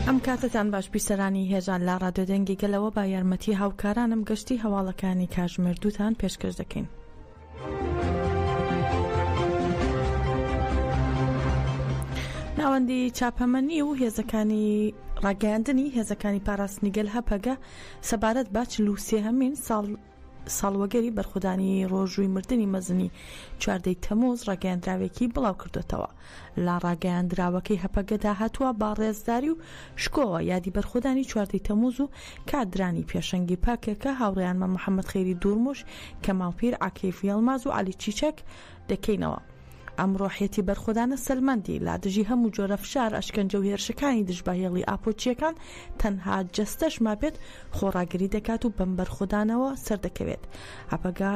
ئەم کاتتان باش بیسەرانی هێژان لا ڕادیۆ دەنگی گەلەوە با یارمەتی هاوکارانم گەشتی هەواڵەکانی کاتژمێر دووتان پێشکەش دەکەین. ناوەندی چاپەمەنی و هێزەکانی ڕاگەیاندنی هێزەکانی پاراستنی گەل هەپەگە سەبارەت با 43هەمین ساڵوەگەری بەرخودانی ڕۆژووی مردنی مەزنی 14 تەمووز ڕاگەیاندراوێکی بڵاو کردوێتەوە. لە ڕاگەیاندراوەکەی هەپەگەدا هاتووە با ڕێزداری و شکۆوە یادی بەرخودانی 14 تەمووز و کاتدرانی پێشەنگی پاکێکە هاوڕێیانمە محەممەد خەیری دوورموش کەماڵپیر عکەیفی هەڵماز و عەلی چیچەک دەکەینەوە. ئەم ڕۆحیەتی بەرخۆدانە سەلمەندی لا دژی هەموو جۆرە فشار ئەشکەنجە و هێرشەکانی دژباهێڵی ئاپۆچیەکان تەنها جەستەش مابێت خۆڕاگری دەکات و بەم بەرخۆدانەوە سەردەکەوێت. هەپەگا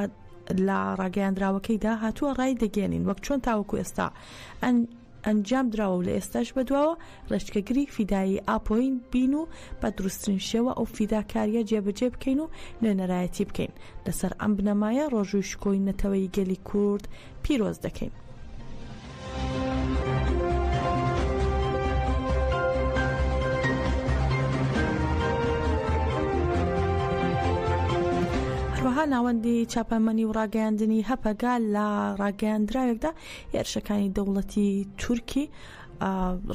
لە ڕاگەیاندراوەکەیدا هاتووە ڕای دەگەێنین وەک چۆن تاوەکو ئێستا ئەنجام دراوە و لە ئێستاش بەدواوە ڕێچکەگری فیدایی ئاپۆین بین و بە دروستترین شێوە ئەو فیداکاریە جێبەجێ بکەین و نوێنەرایەتی بکەین. لەسەر ئەم بنەمایە ڕۆژووی شکۆی نەتەوەی گەلی کورد پیرۆز دەکەین. هەروەها ناوەندی چاپەمەنی و ڕاگەیاندنی هەپەگا لە ڕاگەیاندراوێکدا هێرشەکانی دەوڵەتی تورکی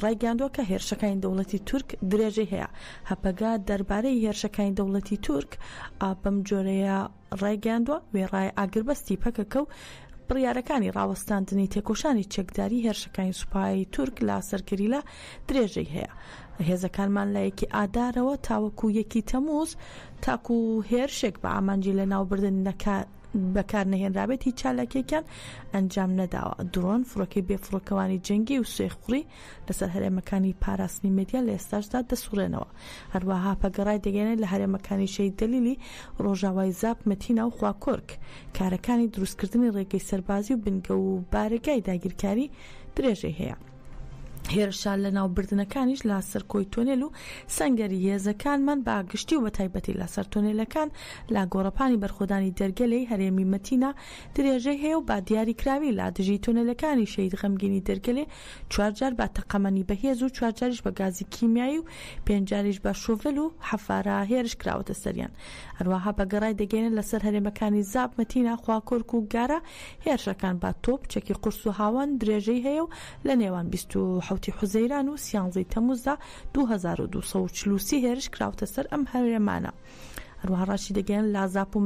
ڕایگەاندووە کە هێرشەکانی دەوڵەتی تورک درێژەی هەیە. هەپەگا دەربارەی هێرشەکانی دەوڵەتی تورک بەم جۆرەیە ڕایگەاندووە وێڕای ئاگربەستی پەکەکە و بڕیارەکانی ڕاوەستاندنی تێکۆشانی چەکداری هێرشەکانی سوپایی تورک لا سەرکەری لە درێژەی هەیە. هێزەکانمان لە یەکی ئادارەوە تاوەکو یەکی تەمووز تاکو هێرشێک بە ئامانجی لە ناوبردن بەکار نەهێنرابێتی چالاکێکیان ئەنجام نەداوە. درۆن فڕۆکەی بێفڕۆکەوانی جەنگی و سوێخوڕی لەسەر هەرێمەکانی پاراستنی مێدیا لە ئێستاشدا دەسوڕێنەوە. هەروەها پەگەڕای دەگەێنێت لە هەرێمەکانی شەید دەلیلی ڕۆژاوای زاپ مەتینە و خواکۆرک کارەکانی دروستکردنی ڕێگەی سەربازی و بنگە و بارگای داگیرکاری درێژەی هەیە. هێرشان لە ناوبردنەکانیش لا سەر کۆی تۆنێل و سەنگەری هێزەکانمان باگشتی و بەتایبەتی لا سەر تۆنێلەکان لا گۆڕەپانی بەرخۆدانی دەرگەلەی هەرێمی مەتینە درێژەی هەیە و با دیاریکراوی لا دژی تۆنێلەکانی شەید غەمگینی دەرگەلێ 4 جار بە تەقەمەنی بەهێز و 4 جاریش بە گازی کیمیایی و 5 جاریش بە شۆڤل و حەفارە هێرش کراوەتە سەریان. هەروەها بەگەڕای دەگەێنێت لەسەر هەرێمەکانی زاب مەتینە خواکۆرک و گارە هێرشەکان با تۆپ چەکی قورس و هاوان درێژەی هەیە و لە نێوان 27 حوزەیران و 13 تەمووزدا 2240 هێرش کراوتە سەر ئەم هەرێمانە. هەروەها ڕاشی دەگەیان لا زاپ و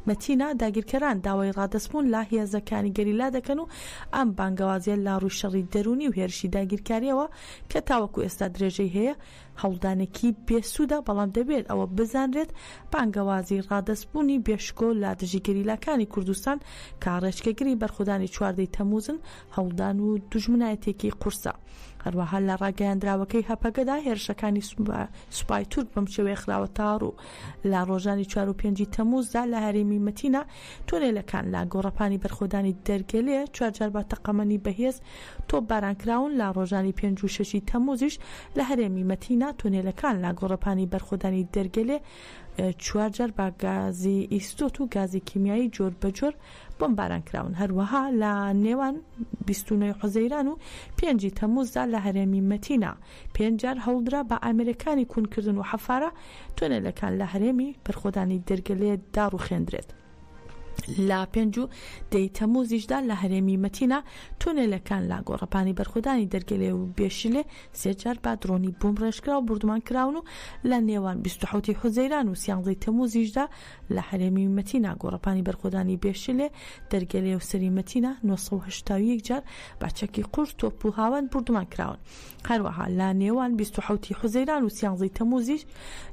مەتینە داگیرکەران داوای ڕادەسپۆن لا هێزەکانی گەریلا دەکەن و ئەم بانگەوازیە لا ڕووی شەڕی دەرونی و هێرشی داگیرکاریەوە کە تاوەکو ئێستا درێژەی هەیە هەوڵدانێکی بێسوودە بەڵام دەبێت ئەوە بزانرێت بانگەوازی ڕادەسپوونی بێشکۆ لا دژی گەریلاکانی کوردستان کە ڕێچکەگری بەرخودانی 14 تەمووزن هەوڵدان و دوژمنایەتێکی قورسە. هەروەها لە ڕاگەیاندراوەکەی هەپەگەدا هێرشەکانی سوپای تورک بەم شێوەیە خراوە تاڕوو لە ڕۆژانی 4 و 5 تەمووزدا لە هەرێمی مەتینە تۆنێلەکان لا گۆڕەپانی بەرخۆدانی دەرگەلێ 4 جار بە تەقەمەنی بەهێز تۆ بارانکراون لە ڕۆژانی 5 و 6 تەمووزیش لە هەرێمی مەتینە تۆنێلەکان لا گۆڕەپانی بەرخۆدانی دەرگەلێ 4 جار بە گازی ئیستۆت و گازی کیمیایی جۆر بەجۆر بۆم بارانکراون. هەروەها لە نێوان 29 حوزەیران و 5 تەمووزدا لە هەرێمی مەتینە 5 جار هەوڵدرا بە ئامێرەکانی کوونکردن و حەفارە تۆنێلەکان لە هەرێمی بەرخۆدانی دەرگەلێ داڕوخێندرێت. لا 5 تەمووزیشدا لە هەرێمی مەتینە تۆنێلەکان لا گۆڕەپانی بەرخۆدانی دەرگەلێ و بێشلێ 3 جار با درۆنی بۆم ڕێژکرا و بردومان کراون و لە نێوان 27 حوزەیران و 13 تەمووزیشدا لە هەرێمی مەتینە گۆڕەپانی بەرخۆدانی بێشلێ دەرگەلێ و سەری مەتینە 981 جار با چەکی قورس تۆپ و هاوان بردومان کراون. هەروەها لە نێوان 27 حوزەیران و 13 تەمووزیش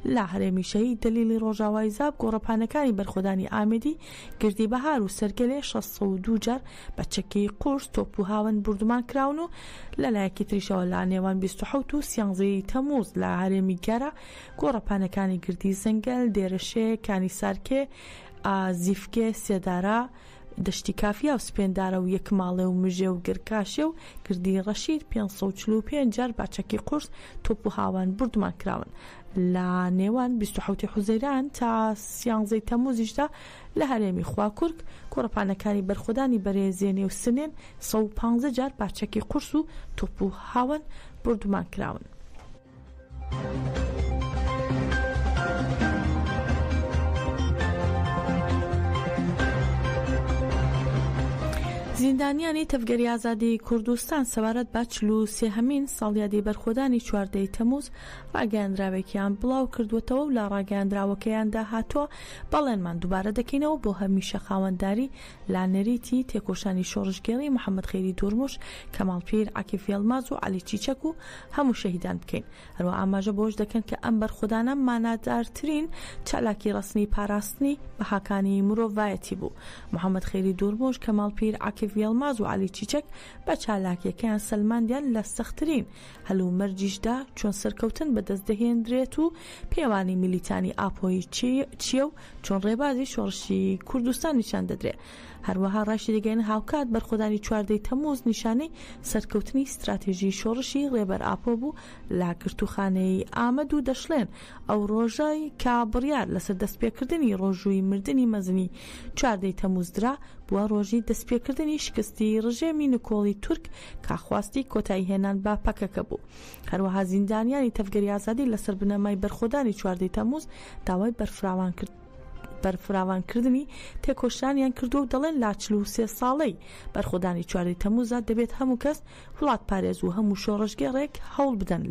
لە هەرێمی شەید دەلیلی ڕۆژاوای زاب گۆڕەپانەکانی بەرخۆدانی ئامێدی گردی بەهار و سەرگەلێ 602 جار بە چەکی قورس تۆپ و هاون بردومان کراون و لەلایەکی تریشەوە لە نێوان 27 و 13 تەمووز لە هەرێمی گەرە گۆڕەپانەکانی گردی زەنگەل دێرەشێ کانی سارکێ زیفکێ سێدارە دەشتی کافیا و سپێندارە و یەک ماڵێ و مژێ و گرکاشێ و گردی ڕەشید 545 جار با چەکی قورس تۆپ و هاوان بردومان کراون. لە نێوان 27 حوزەیران تا 13 تەمووزیشدا لە هەرێمی خواکورک گۆڕەپانەکانی بەرخۆدانی بەرێزێنێ و سنێن 115 جار با چەکی قورس و تۆپ و هاوان بردومان کراون. زیندانیانی تەفگەری ئازادی کوردستان سەبارەت بە 43هەمین ساڵیادی بەرخۆدانی 14 تەمووز ڕاگەیاندراوێکیان بڵاو کردوێتەوە و لە ڕاگەیاندراوەکەیاندا هاتووە بەڵێنمان دووبارە دەکەینەوە بۆ هەمیشە خاوەنداری لانەریتی تێکۆشانی شۆڕژگێڕی محەممەد خێری دوورموش، کەماڵپیر، عەکیف یەڵماز و عەلی چیچەک و هەموو شەهیدان بکەین. هەروە ئاماژە بۆش دەکەن کە ئەم بەرخۆدانە مانادارترین چالاکی ڕەسمی پاراستنی بەهاکانی مرۆڤایەتی بوو. محەممەد خێری دوورموش، کەماڵپیر، عەکیف یەڵماز و عەلی چیچەک بە چالاکیەکەیان سەلماندیان لە سەختترین هەلوو مەرجیشدا چۆن سەرکەوتن بەدەست دەهێنرێت و پێوانی میلیتانی ئاپۆی چیە و چۆن ڕێبازی شۆڕشی کوردستان نیشان دەدرێت. هەروەها ڕاشی دەگەین هاوکات بەرخۆدانی 14 تەمووز نیشانەی سەرکەوتنی استراتێژی شۆڕشی ڕێبەر ئاپۆ بوو لە گرتوخانەی ئامەد و دەشڵێن ئەو ڕۆژەی کە بڕیار لەسەر دەستپێکردنی ڕۆژووی مردنی مەزنی 14 تەمووز درا بووە ڕۆژی دەستپێکردنی شکستی ڕژێمی نکۆڵی تورک کاخواستی کۆتایی هێنان بە پەکەکە بوو. هەروەها زیندانیانی تەفگەری ئازادی لەسەر بنەمای بەرخۆدانی 14 تەمووز داوای بەرفراوانکردنی تێکۆشانیان کردو و دەڵێن لا 43 ساڵەی بەرخۆدانی 14 تەمووزە دەبێت هەموو کەس وڵات پارێز و هەموو شۆڕژگێڕێک هەوڵ بدەن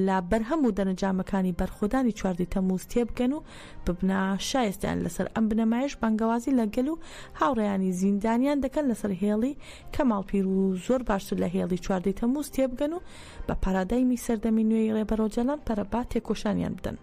لە بەرهەم و دەرەنجامەکانی بەرخۆدانی 14 تەمووز تێبگەن و ببنە شایستیان لەسەر ئەم بنەمایش بانگەوازی لەگەل و هاوڕێیانی زیندانیان دەکەن لەسەر هێڵی کەماڵپیر و زۆر باشتر لە هێڵی 14 تەمووز تێبگەن و بە پارادایمی سەردەمی نوێی ڕێبەرۆجەلان پەرەبا تێکۆشانیان بدەن.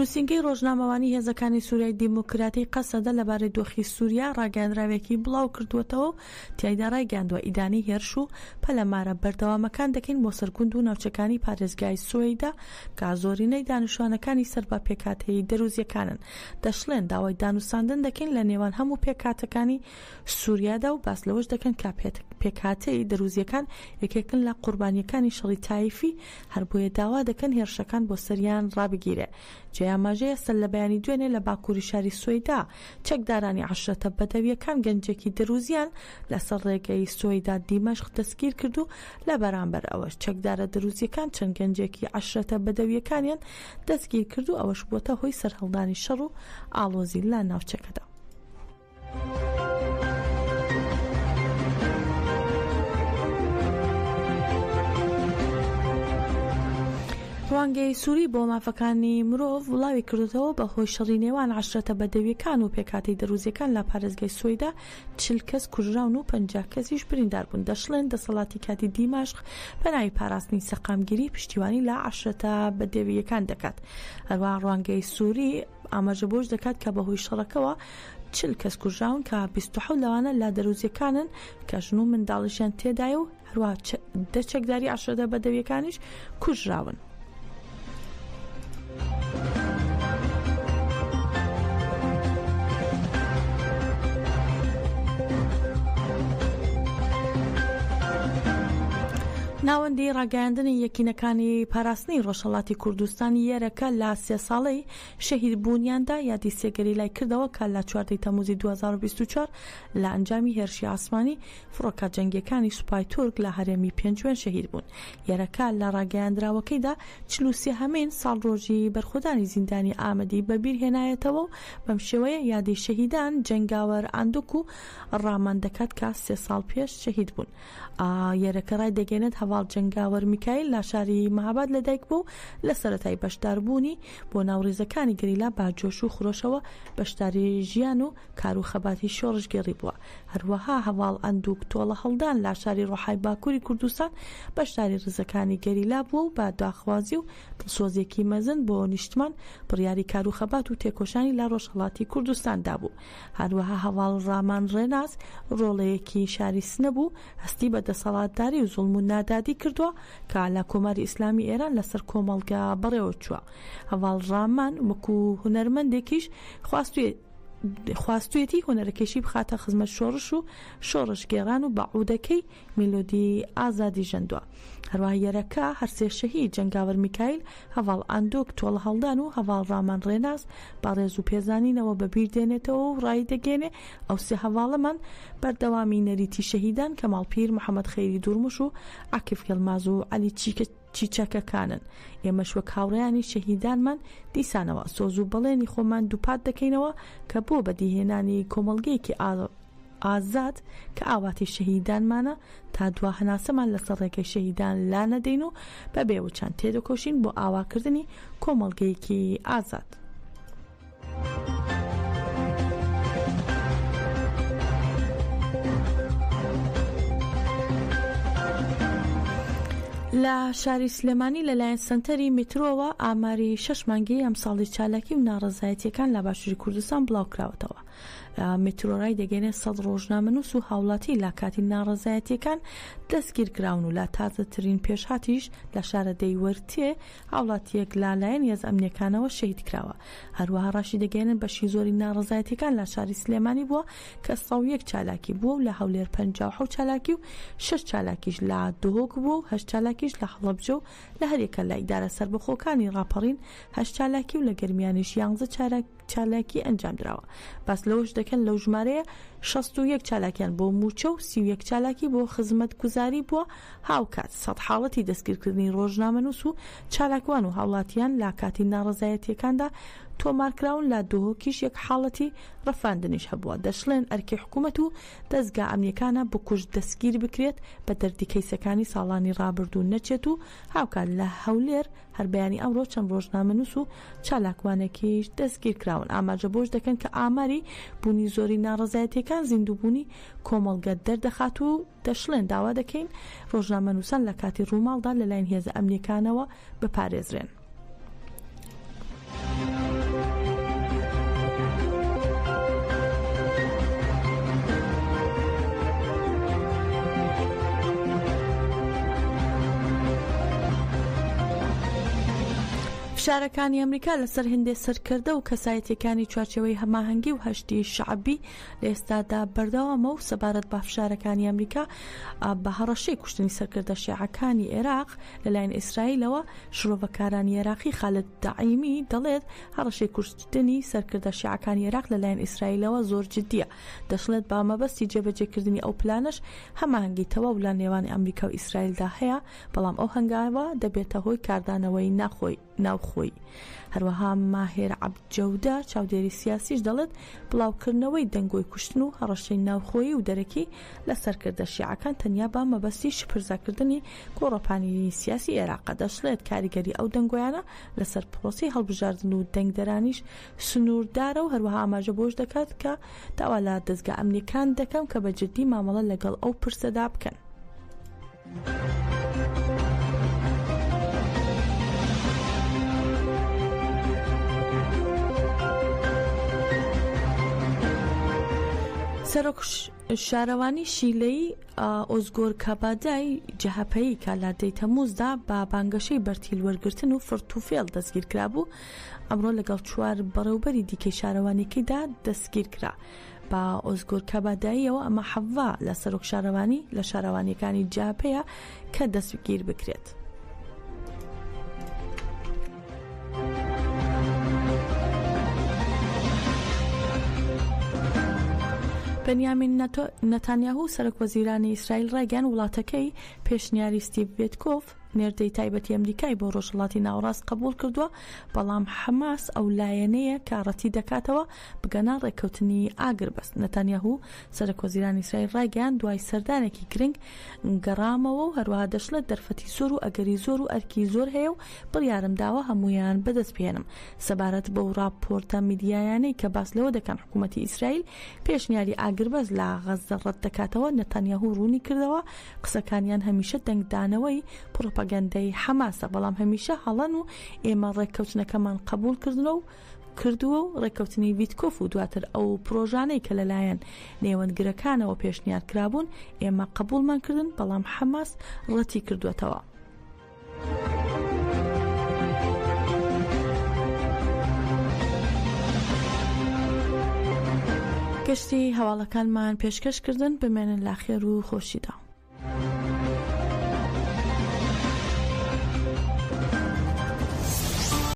نووسینگەی ڕۆژنامەوانی هێزەکانی سووریای دیموکراتی قەسەدە لەبارەی دۆخی سووریا ڕاگەیاندراوێکی بڵاو کردووەتەوە و تیایدا ڕایگەاندووە ئیدانی هێرش و پەلەمارە بەردەوامەکان دەکەین بۆ سەرکوند و ناوچەکانی پارێزگای سوێیدا کە زۆرینەی دانیشتوانەکانی سەر بە پێکهاتەیی دەروزیەکانن. دەشڵێن داوای دانوساندن دەکەین لە نێوان هەموو پێکهاتەکانی سووریادا و باس لەوەش دەکەن کە پێکهاتەی دەروزیەکان یەکێکن لە قوربانیەکانی شەڕی تایفی، هەر بۆیە داوا دەکەن هێرشەکان بۆ سەریان ڕابگیرێ. ئاماژەیە سەر لە بەیانی دوێنێ لە باکووری شاری سوێیدا چەکدارانی عەشرەتە بەدەویەکان گەنجێکی دەروزیان لەسەر ڕێگەی سوێیدا دیمەشق دەستگیر کرد و لە بەرامبەر ئەوەش چەکدارە دەروزیەکان چەند گەنجێکی عەشرەتە بەدەویەکانیان دەستگیر کرد و ئەوەش بووەتە هۆی سەرهەڵدانی شەڕ و ئاڵۆزی لە ناوچەکەدا. ڕوانگەی سووری بۆ مافەکانی مرۆڤ وڵاوی کردوتەوە بە هۆی شەڕی نێوان عەشرەتە بەدەویەکان و پێکهاتەی دەروزیەکان لە پارێزگای سوێیدا 40 کەس کوژراون و 50 کەسیش بریندار بوون. دەشڵێن دەسەڵاتی کاتی دیمەشق بەناوی پاراستنی سەقامگیری پشتیوانی لە عەشرەتە بەدەویەکان دەکات. هەروەها ڕوانگەی سووری ئاماژە بۆش دەکات کە بەهۆی شەڕەکەوە 40 کەس کوژراون کە 27 لەوانە لا دەروزیەکانن کە ژن و منداڵیشیان تێدایە و هەروەها 10 چەکداری عەشرەتە بەدەویەکانیش کوژراون. ناوەندی ڕاگەیاندنی یەکینەکانی پاراستنی ڕۆژهەڵاتی کوردستان یێرەکە لە 3 ساڵەی شەهید بوونیاندا یادی سێگەری لای کردەوە کە لە 14 تەمووزی 2024 لە ئەنجامی هێرشی ئاسمانی فڕۆکە جەنگیەکانی سوپای تورک لە هەرێمی پێنجوێن شەهید بوون. یێرەکە لە ڕاگەیاندراوەکەیدا 43هەمین ساڵ ڕۆژی بەرخۆدانی زیندانی ئامەدی بەبیر هێنایەتەوە و بەم شێوەیە یادی شەهیدان جەنگاوەر ئاندوک و ڕامان دەکات کە 3 ساڵ پێش شەهید بوون. یێرەکە ڕای دەگەێنێت هەواڵ جەنگاوەر میکایل لە شاری مەهاباد لەدایک بوو لە سەرەتای بەشداربوونی بۆ ناوڕێزەکانی گەریلا باجۆش و خرۆشەوە بەشداری ژیان و کار و خەباتی شۆڕژگێڕی بووە. هەروەها هەواڵ ئەندوک تۆڵە هەڵدان لە شاری ڕۆحای باکووری کوردستان بەشداری ڕزەکانی گەریلا بووە و با داخوازی و دڵسۆزێکی مەزن بۆ نیشتمان بڕیاری کار و خەبات و تێکۆشانی لە ڕۆژهەڵاتی کوردستاندا بوو. هەروەها هەواڵ ڕامان ڕێناز ڕۆڵەیەکی شاری سنە بوو هەستی بە دەسەڵاتداری و زوڵم و نادادی کردووە کە لە کۆماری ئیسلامی ئێران لەسەر کۆمەڵگا بەڕێوە چووە. هەواڵ ڕامان وەکو هونەرمەندێکیش خواستوێ خواستویەتی هونەرەکەشی بخاتە خزمەت شۆڕش و شۆڕش گێڕان و بەعودەکەی میلۆدی ئازادی ژەندووە. هەروەها یەرەکە هەرسێ شەهید جەنگاوەر میکایل، هەڤاڵ ئاندۆک تۆڵە هەڵدان و هەڤاڵ ڕامان ڕێناس بە ڕێز و پێزانینەوە بەبیر دێنێتەوە و ڕای دەگەێنێ. ئەو سێ هەڤاڵەمان بەردەوامی نەریتی شەهیدان کەماڵپیر، محەممەد خەیری دوورمش و عاکف گەڵماز و عەلی چیچەکەکانن. ئێمەش وەک هاوڕێیانی شەهیدانمان دیسانەوە سۆز و بەڵێنی خۆمان دووپات دەکەینەوە کە بۆ بەدیهێنانی کۆمەڵگەیەکی ئازاد کە ئاواتی شەهیدانمانە تا دوا هەناسەمان لەسەر ڕێگەی شەهیدان لا نەدەین و بە بێوچان تێدەکۆشین بۆ ئاواکردنی کۆمەڵگەیەکی ئازاد. لە شاری سلێمانی لەلایەن سنتەری میترۆوە ئاماری 6 مانگی ئەم ساڵی چالاکی و ناڕەزایەتیەکان لە باشووری کوردستان بڵاوکراوەتەوە. میترۆڕای دەگەێنێت 100 ڕۆژنامەنووس و هاوڵاتی لە کاتی ناڕەزایەتیەکان دەستگیرکراون و لە تازەترین پێشهاتیش لە شارە دەیوەرتێ هاوڵاتیەک لالایەن هێز ئەمنیەکانەوە شەهید کراوە. هەروەها ڕاشی دەگەێنن بەشی زۆری ناڕەزایەتیەکان لە شاری سلێمانی بووە کە 101 چالاکی بووە و لە هەولێر 57 چالاکی و 6 چالاکیش لە دۆهۆک بووە و 8 چالاکیش لە هەڵەبجە و لە هەرێکە لە ئیدارە سەربەخۆکانی ڕاپەڕین 8 چالاکی و لە گەرمیانیش 11 چالاکی ئەنجام درراوە. باس لەوەش دەکەن لەو ژمارەیە 61 چالاکیان بۆ موچە و 31 چالاکی بۆ خزمەت گوزاری بووە. هاوکات 100 حاڵەتی دەستگیرکردنی ڕۆژنامەنووس و چالاکوان و هاوڵاتیان لە کاتی ناڕەزایەتیەکاندا تۆمارکراون. لە دۆهۆکیش یەک حاڵەتی ڕەفاندنیش هەبووە. دەشڵێن ئەرکی حکوومەت و دەستگا ئەمنیەکانە بکوژ دەستگیر بکرێت بە دەردی کەیسەکانی ساڵانی ڕابردوو نەچێت و هاوکات لە هەولێر هەر بەیانی ئەمڕۆ چەند ڕۆژنامەنووس و چالاکوانێکیش دەستگیر کراون. ئاماژە بۆش دەکەن کە ئاماری بوونی زۆری ناڕەزایەتیەکان زیندووبوونی کۆمەڵگە دەردەخات و دەشڵێن داوا دەکەین ڕۆژنامەنووسان لە کاتی ڕووماڵدا لەلایەن هێزە ئەمنیەکانەوە بپارێزرێن. فشارەکانی ئەمریکا لەسەر هێندێ سەرکردە و کەسایەتیەکانی چوارچێوەی هەماهەنگی و هەشتی شعبی لە ئێستادا بەردەوامە و سەبارەت بە فشارەکانی ئەمریکا بە هەڕەشەی کوشتنی سەرکردە شیعەکانی عێراق لەلایەن ئیسرائیلەوە شرۆڤەکارانی عێراقی خالد داعیمی دەڵێت هەڕەشەی کوشتنی سەرکردە شیعەکانی عێراق لەلایەن ئیسرائیلەوە زۆر جددیە. دەشڵێت با مەبەستی جێبەجێکردنی ئەو پلانش هەماهەنگی تەواو لە نێوانی ئەمریکا و ئیسرائیلدا هەیە، بەڵام ئەو هەنگاوە دەبێتە هۆی کاردانەوەی ناوخۆی. هەروەها ماهێر عەبدجەودە چاودێری سیاسیش دەڵێت بڵاوکردنەوەی دەنگۆی کوشتن و هەڕەشەی ناوخۆیی و دەرەکی لە سەرکردە شیعەکان تەنیا با مەبەستی شپرزاکردنی گۆڕەپانی سیاسی عێراقە. دەشڵێت کاریگەری ئەو دەنگۆیانە لەسەر پرۆسی هەڵبژاردن و دەنگدەرانیش سنووردارە و هەروەها ئاماژە بۆش دەکات کە داوا لە دەستگا ئەمنیەکان دەکەم کە بەجددی مامەڵە لەگەڵ ئەو پرسەدا بکەن. سەرۆک شارەوانی شیلەی ئۆزگۆر کابادای جەهەپەیی کالاردەی تەمووزدا بە بانگەشەی بەرتیل وەرگرتن و فرتوفێڵ دەستگیر کرابوو. ئەمڕۆ لەگەڵ 4 بەڕێوبەری دیکەی شارەوانیەکەیدا دەستگیر کرا. بە ئۆزگۆر کاباداییەوە ئەمە حەڤا لە سەرۆک شارەوانی لە شارەوانیەکانی جەهەپەیە کە دەستگیر بکرێت. بەنیامین نەتانیاهو سەرۆک وەزیرانی ئیسرائیل ڕایگەیاند وڵاتەکەی پێشنیاری ستیڤ وێتکۆف نێردەی تایبەتی ئەمریکای بۆ ڕۆژهەڵاتی ناوەڕاست قبول کردووە، بەڵام حەماس ئەو لایەنەیە کارەتی دەکاتەوە بگەنە ڕێککەوتنی ئاگربەست. نەتانیاهو سەرۆک وەزیرانی ئیسرائیل ڕایگەیاند دوای سەردانێکی گرنگ گەڕامەوە و هەروەها دەشڵێت دەرفەتی زۆر و ئەگەری زۆر و ئەرکی زۆر هەیە و بڕیارم داوە هەمویان بەدەست بهێنم. سەبارەت بەو ڕاپۆرتە میدیایانەی کە باس لەوە دەکەن حکوومەتی ئیسرائیل پێشنیاری ئاگربەست لە غەزە ڕەت دەکاتەوە، نەتانیاهو ڕوونی کردەوە قسەکانیان هەمیشە دەنگدانەوەی پڕۆپەگەندەی حەماسە، بەڵام هەمیشە هەڵەن و ئێمە ڕێککەوتنەکەمان قبول کردووە و ڕێککەوتنی ڤیتکۆف و دواتر ئەو پرۆژانەی کە لەلایەن نێوەندگرەکانەوە پێشنیار کرابوون ئێمە قبولمان کردن، بەڵام حەماس ڕەتی کردوێتەوە. گەشتی هەواڵەکانمان پێشکەشکردن بمێنن لا خێر و خۆشیدا.